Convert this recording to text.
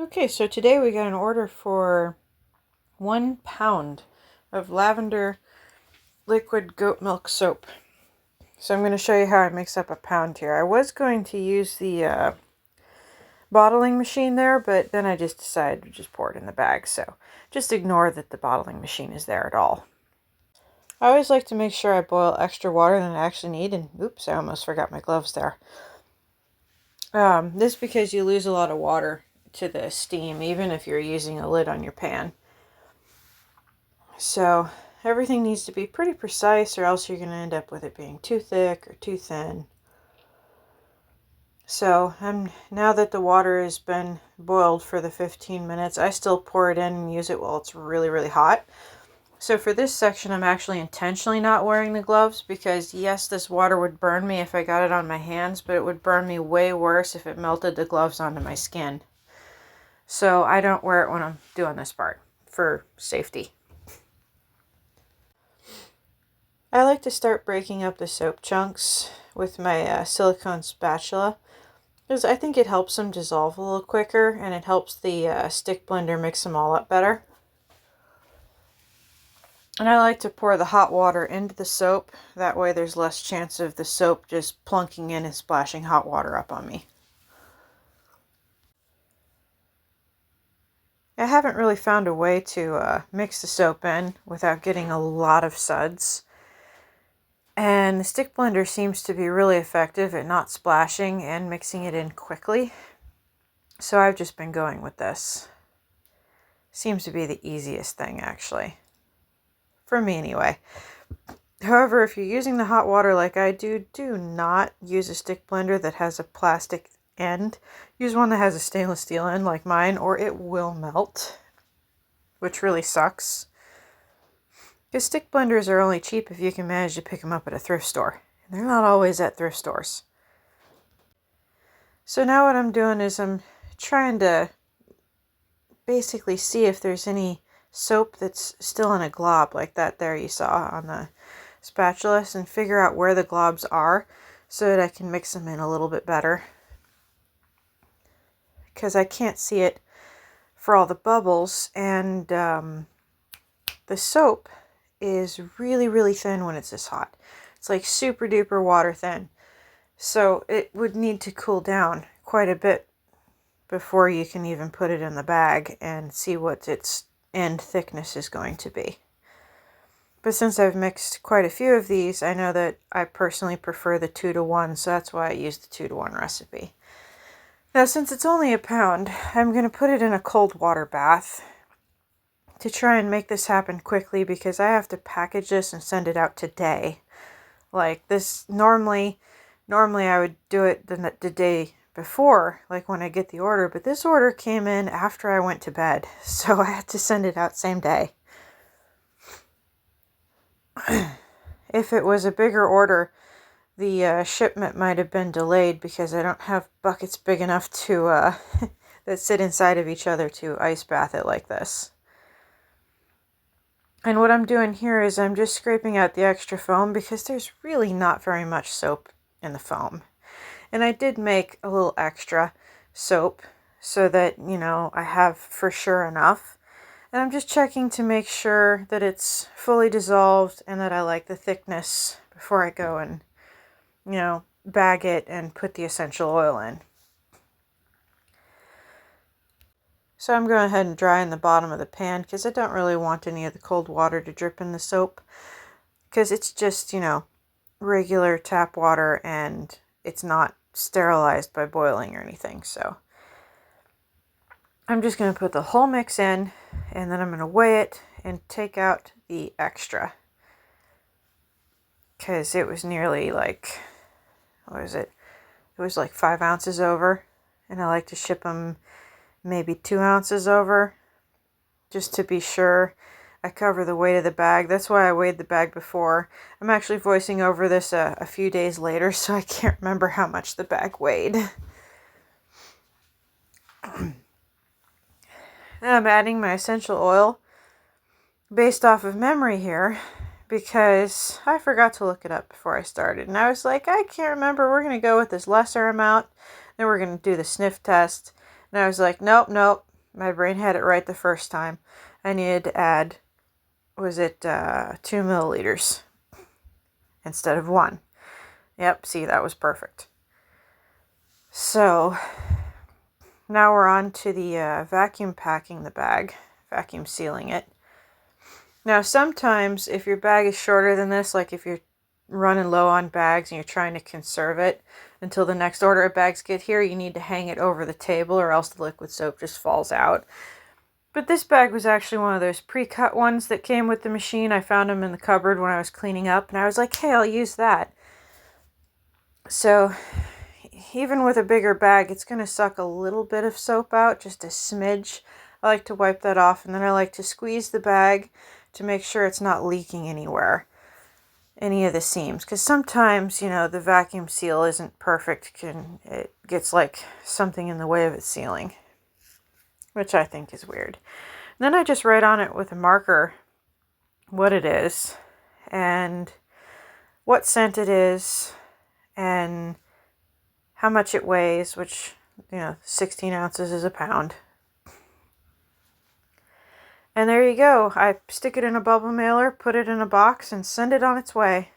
Okay, so today we got an order for 1 pound of lavender liquid goat milk soap. So I'm going to show you how I mix up a pound here. I was going to use the bottling machine there, but then I just decided to just pour it in the bag. So just ignore that the bottling machine is there at all. I always like to make sure I boil extra water than I actually need. And oops, I almost forgot my gloves there. This is because you lose a lot of water to the steam, even if you're using a lid on your pan. So everything needs to be pretty precise, or else you're going to end up with it being too thick or too thin. So now that the water has been boiled for the 15 minutes, I still pour it in and use it while it's really, really hot. So for this section, I'm actually intentionally not wearing the gloves because yes, this water would burn me if I got it on my hands, but it would burn me way worse if it melted the gloves onto my skin. So I don't wear it when I'm doing this part for safety. I like to start breaking up the soap chunks with my silicone spatula because I think it helps them dissolve a little quicker and it helps the stick blender mix them all up better. And I like to pour the hot water into the soap. That way there's less chance of the soap just plunking in and splashing hot water up on me. I haven't really found a way to mix the soap in without getting a lot of suds. And the stick blender seems to be really effective at not splashing and mixing it in quickly. So I've just been going with this. Seems to be the easiest thing actually. For me anyway. However, if you're using the hot water like I do, do not use a stick blender that has a plastic end. Use one that has a stainless steel end like mine, or it will melt, which really sucks. Because stick blenders are only cheap if you can manage to pick them up at a thrift store. And they're not always at thrift stores. So now what I'm doing is I'm trying to basically see if there's any soap that's still in a glob like that there you saw on the spatula, and figure out where the globs are so that I can mix them in a little bit better. Because I can't see it for all the bubbles, and the soap is really, really thin when it's this hot. It's like super duper water thin. So it would need to cool down quite a bit before you can even put it in the bag and see what its end thickness is going to be. But since I've mixed quite a few of these, I know that I personally prefer the 2-to-1, so that's why I use the 2-to-1 recipe. Now, since it's only a pound, I'm going to put it in a cold water bath to try and make this happen quickly because I have to package this and send it out today. Like this, normally I would do it the day before, like when I get the order, but this order came in after I went to bed, so I had to send it out same day. If it was a bigger order, the shipment might have been delayed because I don't have buckets big enough to that sit inside of each other to ice bath it like this. And what I'm doing here is I'm just scraping out the extra foam because there's really not very much soap in the foam. And I did make a little extra soap so that, you know, I have for sure enough. And I'm just checking to make sure that it's fully dissolved and that I like the thickness before I go and, you know, bag it and put the essential oil in. So I'm going ahead and dry in the bottom of the pan because I don't really want any of the cold water to drip in the soap. Because it's just, you know, regular tap water and it's not sterilized by boiling or anything. So I'm just going to put the whole mix in and then I'm going to weigh it and take out the extra. Because it was nearly like, what was it? It was like 5 ounces over. And I like to ship them maybe 2 ounces over. Just to be sure I cover the weight of the bag. That's why I weighed the bag before. I'm actually voicing over this a few days later, so I can't remember how much the bag weighed. And I'm adding my essential oil based off of memory here because I forgot to look it up before I started. And I was like, I can't remember. We're going to go with this lesser amount. Then we're going to do the sniff test. And I was like, nope. My brain had it right the first time. I needed to add, was it 2 milliliters instead of 1. Yep, see, that was perfect. So now we're on to the vacuum packing the bag, vacuum sealing it. Now sometimes if your bag is shorter than this, like if you're running low on bags and you're trying to conserve it until the next order of bags get here, you need to hang it over the table or else the liquid soap just falls out. But this bag was actually one of those pre-cut ones that came with the machine. I found them in the cupboard when I was cleaning up and I was like, hey, I'll use that. So even with a bigger bag, it's going to suck a little bit of soap out, just a smidge. I like to wipe that off, and then I like to squeeze the bag to make sure it's not leaking anywhere, any of the seams. Because sometimes, you know, the vacuum seal isn't perfect. It gets like something in the way of its sealing, which I think is weird. And then I just write on it with a marker what it is and what scent it is and how much it weighs, which, you know, 16 ounces is a pound. And there you go. I stick it in a bubble mailer, put it in a box, and send it on its way.